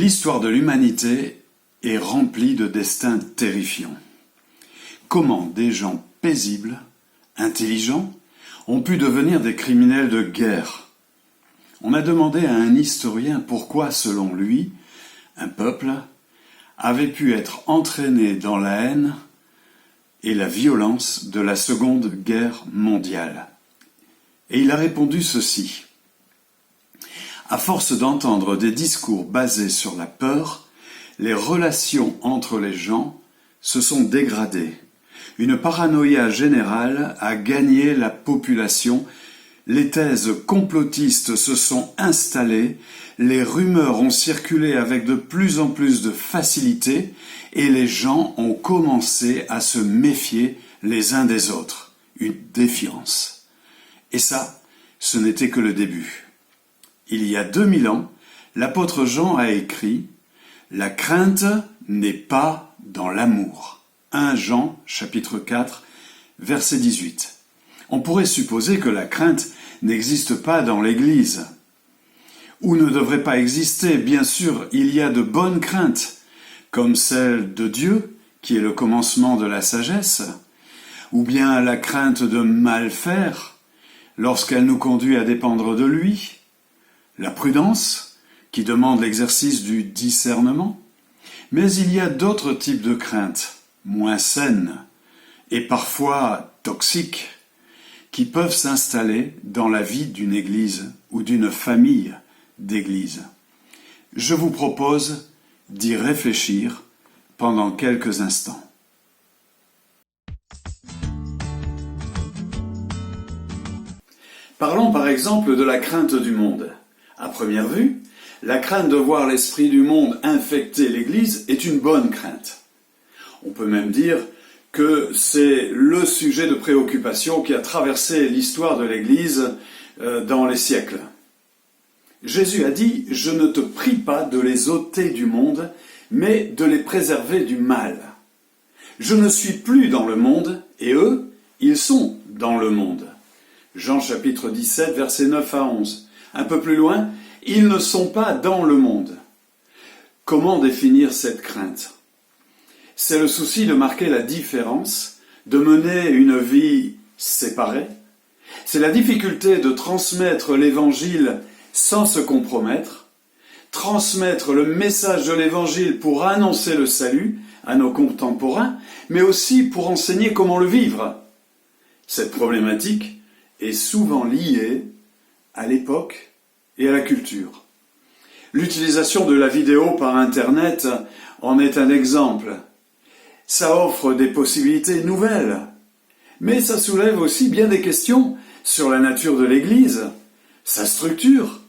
L'histoire de l'humanité est remplie de destins terrifiants. Comment des gens paisibles, intelligents, ont pu devenir des criminels de guerre? On a demandé à un historien pourquoi, selon lui, un peuple avait pu être entraîné dans la haine et la violence de la Seconde Guerre mondiale. Et il a répondu ceci. À force d'entendre des discours basés sur la peur, les relations entre les gens se sont dégradées. Une paranoïa générale a gagné la population, les thèses complotistes se sont installées, les rumeurs ont circulé avec de plus en plus de facilité et les gens ont commencé à se méfier les uns des autres. Une défiance. Et ça, ce n'était que le début. Il y a 2000 ans, l'apôtre Jean a écrit « La crainte n'est pas dans l'amour ». 1 Jean, chapitre 4, verset 18. On pourrait supposer que la crainte n'existe pas dans l'Église, ou ne devrait pas exister. Bien sûr, il y a de bonnes craintes, comme celle de Dieu, qui est le commencement de la sagesse, ou bien la crainte de mal faire, lorsqu'elle nous conduit à dépendre de lui, la prudence, qui demande l'exercice du discernement. Mais il y a d'autres types de craintes, moins saines et parfois toxiques, qui peuvent s'installer dans la vie d'une église ou d'une famille d'églises. Je vous propose d'y réfléchir pendant quelques instants. Parlons par exemple de la crainte du monde. À première vue, la crainte de voir l'esprit du monde infecter l'Église est une bonne crainte. On peut même dire que c'est le sujet de préoccupation qui a traversé l'histoire de l'Église dans les siècles. Jésus a dit « Je ne te prie pas de les ôter du monde, mais de les préserver du mal. Je ne suis plus dans le monde, et eux, ils sont dans le monde. » Jean chapitre 17, versets 9 à 11. Un peu plus loin, « Ils ne sont pas dans le monde. » Comment définir cette crainte? C'est le souci de marquer la différence, de mener une vie séparée. C'est la difficulté de transmettre l'Évangile sans se compromettre, transmettre le message de l'Évangile pour annoncer le salut à nos contemporains, mais aussi pour enseigner comment le vivre. Cette problématique est souvent liée à l'époque et à la culture. L'utilisation de la vidéo par Internet en est un exemple. Ça offre des possibilités nouvelles, mais ça soulève aussi bien des questions sur la nature de l'Église, sa structure,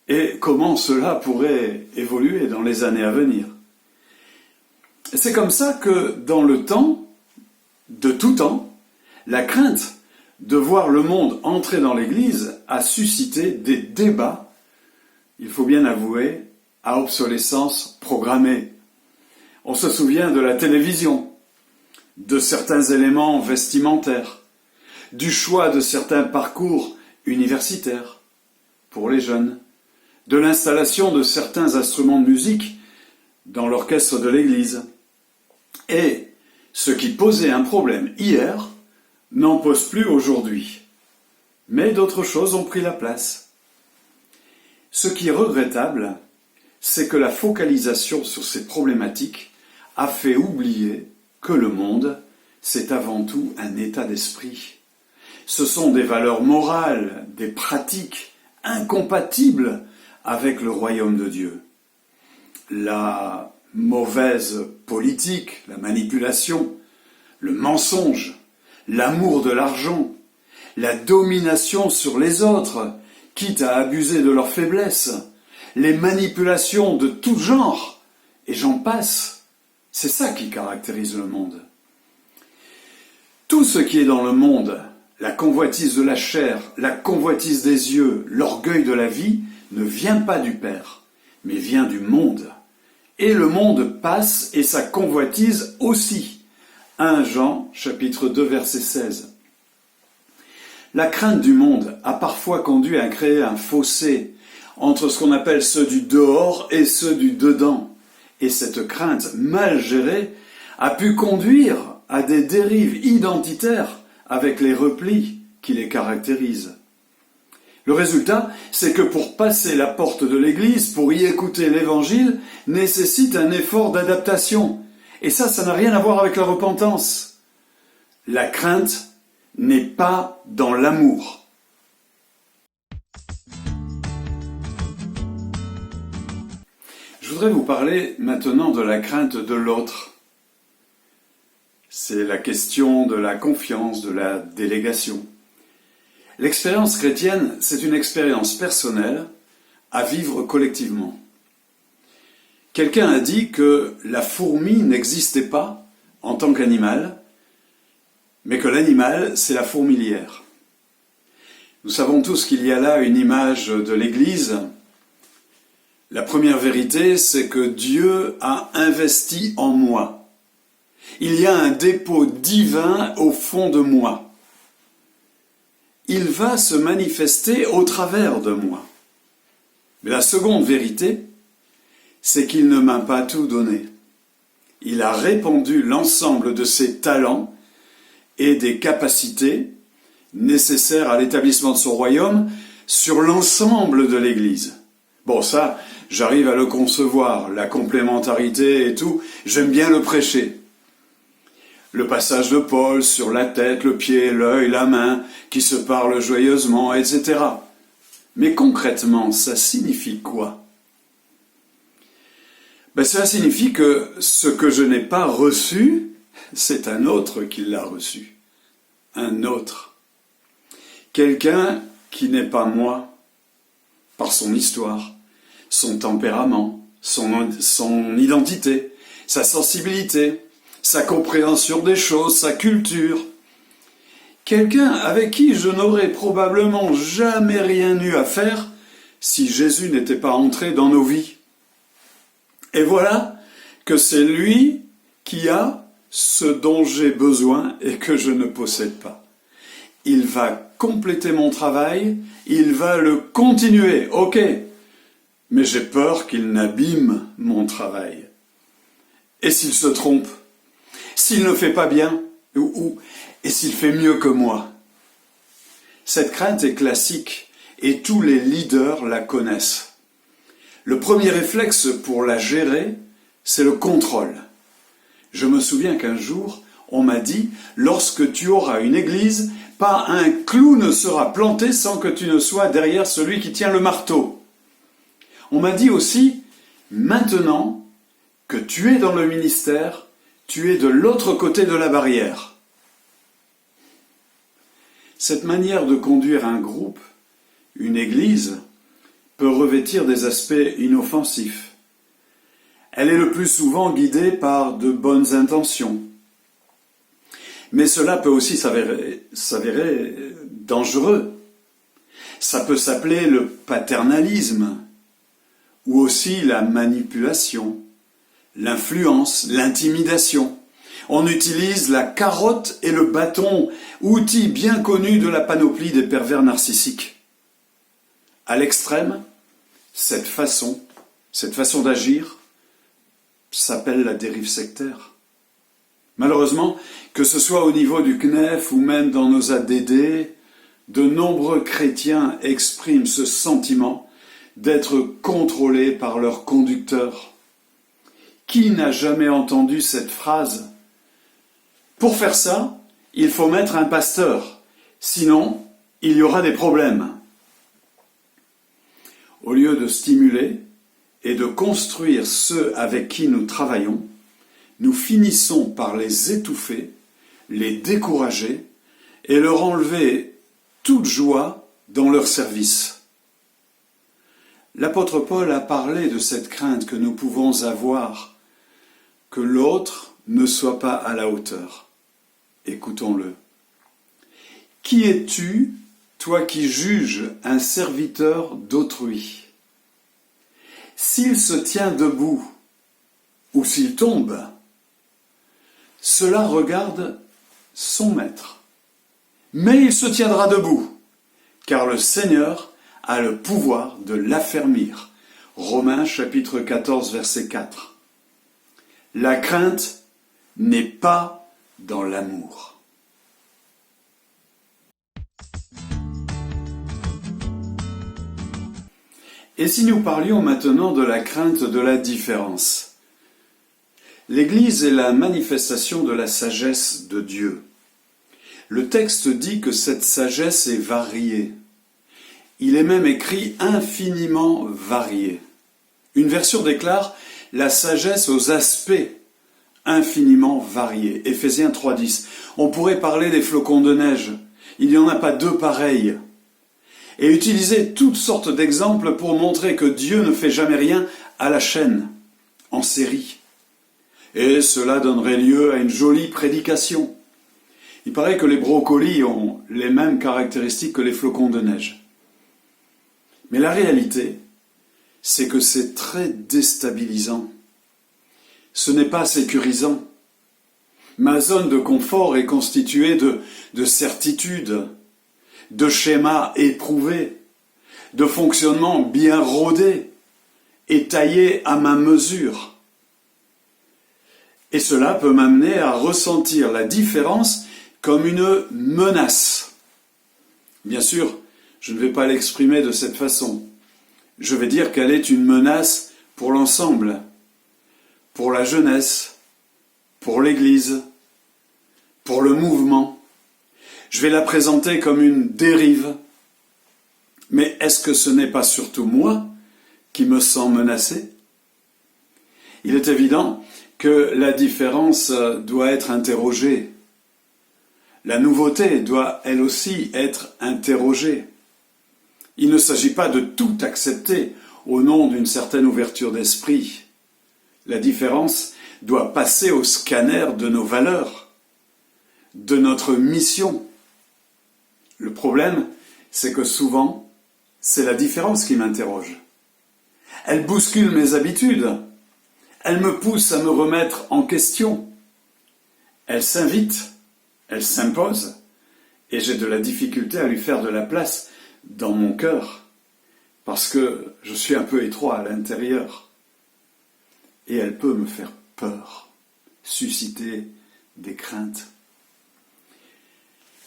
et comment cela pourrait évoluer dans les années à venir. C'est comme ça que, dans le temps, de tout temps, la crainte de voir le monde entrer dans l'Église a suscité des débats, il faut bien avouer, à obsolescence programmée. On se souvient de la télévision, de certains éléments vestimentaires, du choix de certains parcours universitaires pour les jeunes, de l'installation de certains instruments de musique dans l'orchestre de l'Église. Et ce qui posait un problème hier n'en pose plus aujourd'hui. Mais d'autres choses ont pris la place. Ce qui est regrettable, c'est que la focalisation sur ces problématiques a fait oublier que le monde, c'est avant tout un état d'esprit. Ce sont des valeurs morales, des pratiques incompatibles avec le royaume de Dieu. La mauvaise politique, la manipulation, le mensonge, l'amour de l'argent, la domination sur les autres, quitte à abuser de leur faiblesse, les manipulations de tout genre, et j'en passe. C'est ça qui caractérise le monde. Tout ce qui est dans le monde, la convoitise de la chair, la convoitise des yeux, l'orgueil de la vie, ne vient pas du Père, mais vient du monde. Et le monde passe et sa convoitise aussi. 1 Jean, chapitre 2, verset 16. La crainte du monde a parfois conduit à créer un fossé entre ce qu'on appelle ceux du dehors et ceux du dedans. Et cette crainte mal gérée a pu conduire à des dérives identitaires avec les replis qui les caractérisent. Le résultat, c'est que pour passer la porte de l'Église, pour y écouter l'Évangile, nécessite un effort d'adaptation. Et ça n'a rien à voir avec la repentance. La crainte n'est pas dans l'amour. Je voudrais vous parler maintenant de la crainte de l'autre. C'est la question de la confiance, de la délégation. L'expérience chrétienne, c'est une expérience personnelle à vivre collectivement. Quelqu'un a dit que la fourmi n'existait pas en tant qu'animal, mais que l'animal, c'est la fourmilière. Nous savons tous qu'il y a là une image de l'Église. La première vérité, c'est que Dieu a investi en moi. Il y a un dépôt divin au fond de moi. Il va se manifester au travers de moi. Mais la seconde vérité, c'est qu'il ne m'a pas tout donné. Il a répandu l'ensemble de ses talents et des capacités nécessaires à l'établissement de son royaume sur l'ensemble de l'Église. Bon, ça, j'arrive à le concevoir, la complémentarité et tout, j'aime bien le prêcher. Le passage de Paul sur la tête, le pied, l'œil, la main, qui se parlent joyeusement, etc. Mais concrètement, ça signifie quoi? Cela signifie que ce que je n'ai pas reçu, c'est un autre qui l'a reçu. Un autre. Quelqu'un qui n'est pas moi, par son histoire, son tempérament, son identité, sa sensibilité, sa compréhension des choses, sa culture. Quelqu'un avec qui je n'aurais probablement jamais rien eu à faire si Jésus n'était pas entré dans nos vies. Et voilà que c'est lui qui a ce dont j'ai besoin et que je ne possède pas. Il va compléter mon travail, il va le continuer, ok, mais j'ai peur qu'il n'abîme mon travail. Et s'il se trompe? S'il ne fait pas bien, et s'il fait mieux que moi? Cette crainte est classique et tous les leaders la connaissent. Le premier réflexe pour la gérer, c'est le contrôle. Je me souviens qu'un jour, on m'a dit « Lorsque tu auras une église, pas un clou ne sera planté sans que tu ne sois derrière celui qui tient le marteau. » On m'a dit aussi « Maintenant que tu es dans le ministère, tu es de l'autre côté de la barrière. » Cette manière de conduire un groupe, une église, peut revêtir des aspects inoffensifs. Elle est le plus souvent guidée par de bonnes intentions. Mais cela peut aussi s'avérer dangereux. Ça peut s'appeler le paternalisme, ou aussi la manipulation, l'influence, l'intimidation. On utilise la carotte et le bâton, outils bien connus de la panoplie des pervers narcissiques. À l'extrême, cette façon d'agir s'appelle la dérive sectaire. Malheureusement, que ce soit au niveau du CNEF ou même dans nos ADD, de nombreux chrétiens expriment ce sentiment d'être contrôlés par leur conducteur. Qui n'a jamais entendu cette phrase? Pour faire ça, il faut mettre un pasteur, sinon il y aura des problèmes. Au lieu de stimuler et de construire ceux avec qui nous travaillons, nous finissons par les étouffer, les décourager et leur enlever toute joie dans leur service. L'apôtre Paul a parlé de cette crainte que nous pouvons avoir, que l'autre ne soit pas à la hauteur. Écoutons-le. Qui es-tu, toi qui juges un serviteur d'autrui? S'il se tient debout ou s'il tombe, cela regarde son maître. Mais il se tiendra debout, car le Seigneur a le pouvoir de l'affermir. Romains chapitre 14 verset 4. La crainte n'est pas dans l'amour. Et si nous parlions maintenant de la crainte de la différence? L'Église est la manifestation de la sagesse de Dieu. Le texte dit que cette sagesse est variée. Il est même écrit infiniment variée. Une version déclare la sagesse aux aspects infiniment variés. Éphésiens 3,10. On pourrait parler des flocons de neige. Il n'y en a pas deux pareils. Et utiliser toutes sortes d'exemples pour montrer que Dieu ne fait jamais rien à la chaîne, en série. Et cela donnerait lieu à une jolie prédication. Il paraît que les brocolis ont les mêmes caractéristiques que les flocons de neige. Mais la réalité, c'est que c'est très déstabilisant. Ce n'est pas sécurisant. Ma zone de confort est constituée de certitudes, de schémas éprouvés, de fonctionnements bien rodés et taillés à ma mesure. Et cela peut m'amener à ressentir la différence comme une menace. Bien sûr, je ne vais pas l'exprimer de cette façon. Je vais dire qu'elle est une menace pour l'ensemble, pour la jeunesse, pour l'Église, pour le mouvement. Je vais la présenter comme une dérive. Mais est-ce que ce n'est pas surtout moi qui me sens menacé? Il est évident que la différence doit être interrogée. La nouveauté doit elle aussi être interrogée. Il ne s'agit pas de tout accepter au nom d'une certaine ouverture d'esprit. La différence doit passer au scanner de nos valeurs, de notre mission. Le problème, c'est que souvent, c'est la différence qui m'interroge. Elle bouscule mes habitudes. Elle me pousse à me remettre en question. Elle s'invite, elle s'impose, et j'ai de la difficulté à lui faire de la place dans mon cœur, parce que je suis un peu étroit à l'intérieur. Et elle peut me faire peur, susciter des craintes.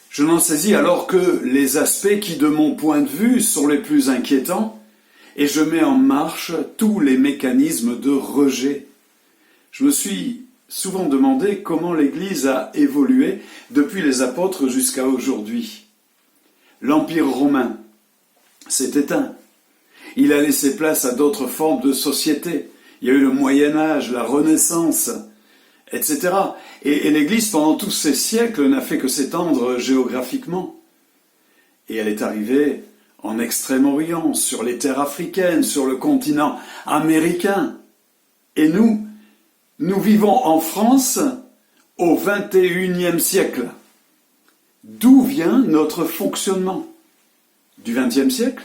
Je n'en saisis alors que les aspects qui, de mon point de vue, sont les plus inquiétants, et je mets en marche tous les mécanismes de rejet. Je me suis souvent demandé comment l'Église a évolué depuis les apôtres jusqu'à aujourd'hui. L'Empire romain s'est éteint. Il a laissé place à d'autres formes de société. Il y a eu le Moyen-Âge, la Renaissance, etc. Et l'Église, pendant tous ces siècles, n'a fait que s'étendre géographiquement. Et elle est arrivée en Extrême-Orient, sur les terres africaines, sur le continent américain. Et nous vivons en France au XXIe siècle. D'où vient notre fonctionnement? Du XXe siècle?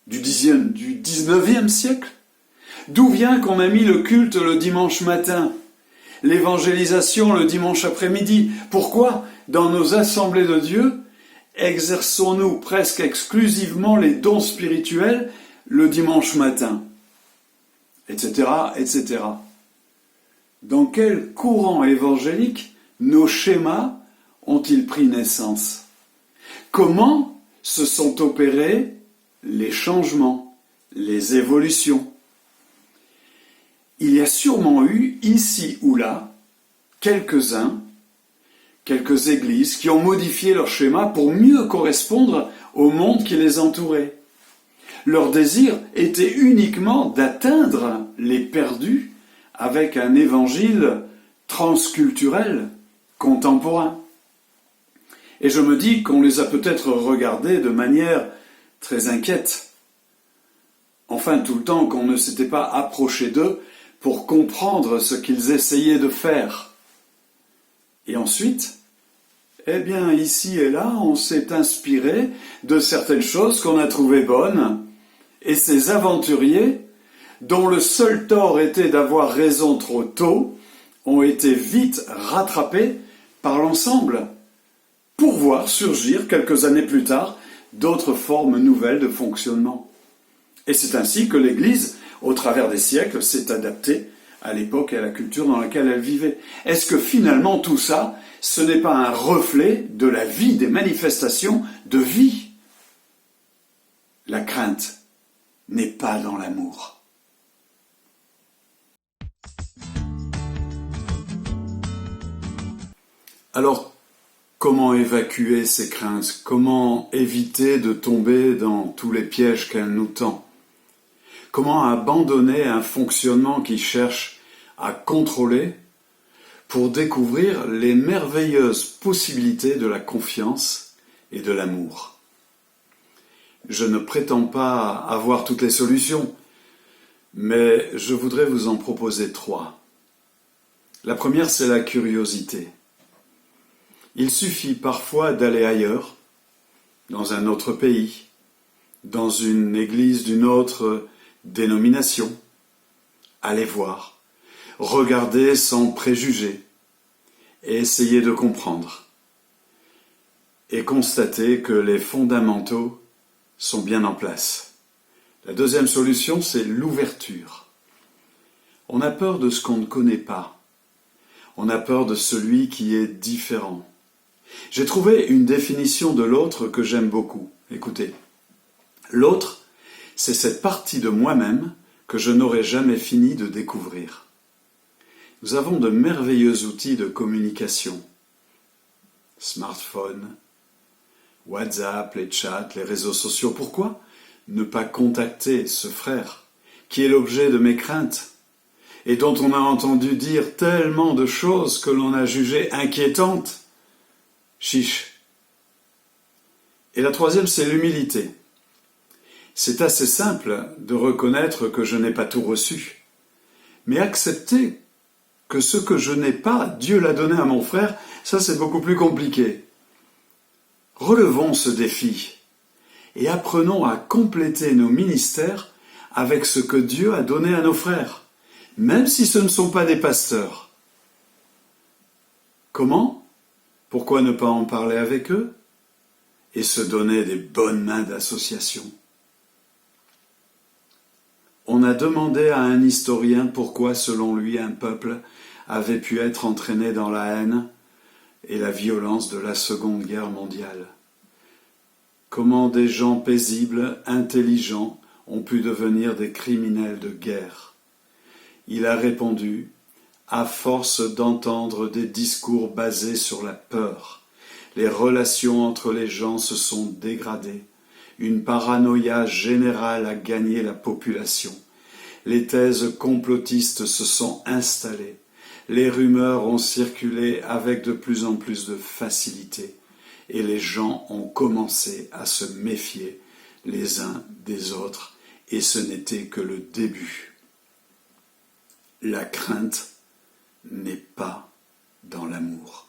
Du XIXe siècle? D'où vient qu'on a mis le culte le dimanche matin, l'évangélisation le dimanche après-midi? Pourquoi, dans nos assemblées de Dieu, exerçons-nous presque exclusivement les dons spirituels le dimanche matin? Etc., etc. Dans quel courant évangélique nos schémas ont-ils pris naissance? Comment se sont opérés les changements, les évolutions? Il y a sûrement eu, ici ou là, quelques églises qui ont modifié leur schéma pour mieux correspondre au monde qui les entourait. Leur désir était uniquement d'atteindre les perdus avec un évangile transculturel, contemporain. Et je me dis qu'on les a peut-être regardés de manière très inquiète. Enfin, tout le temps qu'on ne s'était pas approché d'eux pour comprendre ce qu'ils essayaient de faire. Et ensuite, eh bien, ici et là, on s'est inspiré de certaines choses qu'on a trouvées bonnes, et ces aventuriers, dont le seul tort était d'avoir raison trop tôt, ont été vite rattrapés par l'ensemble, pour voir surgir quelques années plus tard d'autres formes nouvelles de fonctionnement. Et c'est ainsi que l'Église, au travers des siècles, s'est adaptée à l'époque et à la culture dans laquelle elle vivait. Est-ce que finalement tout ça, ce n'est pas un reflet de la vie, des manifestations de vie? La crainte n'est pas dans l'amour. Alors, comment évacuer ces craintes? Comment éviter de tomber dans tous les pièges qu'elle nous tend? Comment abandonner un fonctionnement qui cherche à contrôler pour découvrir les merveilleuses possibilités de la confiance et de l'amour? Je ne prétends pas avoir toutes les solutions, mais je voudrais vous en proposer 3. La première, c'est la curiosité. Il suffit parfois d'aller ailleurs, dans un autre pays, dans une église d'une autre dénomination, aller voir, regarder sans préjugés, et essayer de comprendre, et constater que les fondamentaux sont bien en place. La deuxième solution, c'est l'ouverture. On a peur de ce qu'on ne connaît pas. On a peur de celui qui est différent. J'ai trouvé une définition de l'autre que j'aime beaucoup. Écoutez, l'autre, c'est cette partie de moi-même que je n'aurai jamais fini de découvrir. Nous avons de merveilleux outils de communication. Smartphone, WhatsApp, les chats, les réseaux sociaux. Pourquoi ne pas contacter ce frère qui est l'objet de mes craintes et dont on a entendu dire tellement de choses que l'on a jugées inquiétantes? Chiche. Et la troisième, c'est l'humilité. C'est assez simple de reconnaître que je n'ai pas tout reçu, mais accepter que ce que je n'ai pas, Dieu l'a donné à mon frère, ça c'est beaucoup plus compliqué. Relevons ce défi et apprenons à compléter nos ministères avec ce que Dieu a donné à nos frères, même si ce ne sont pas des pasteurs. Comment ? Pourquoi ne pas en parler avec eux et se donner des bonnes mains d'association? On a demandé à un historien pourquoi, selon lui, un peuple avait pu être entraîné dans la haine et la violence de la Seconde Guerre mondiale. Comment des gens paisibles, intelligents, ont pu devenir des criminels de guerre? Il a répondu: à force d'entendre des discours basés sur la peur, les relations entre les gens se sont dégradées, une paranoïa générale a gagné la population, les thèses complotistes se sont installées, les rumeurs ont circulé avec de plus en plus de facilité, et les gens ont commencé à se méfier les uns des autres, et ce n'était que le début. La crainte n'est pas dans l'amour.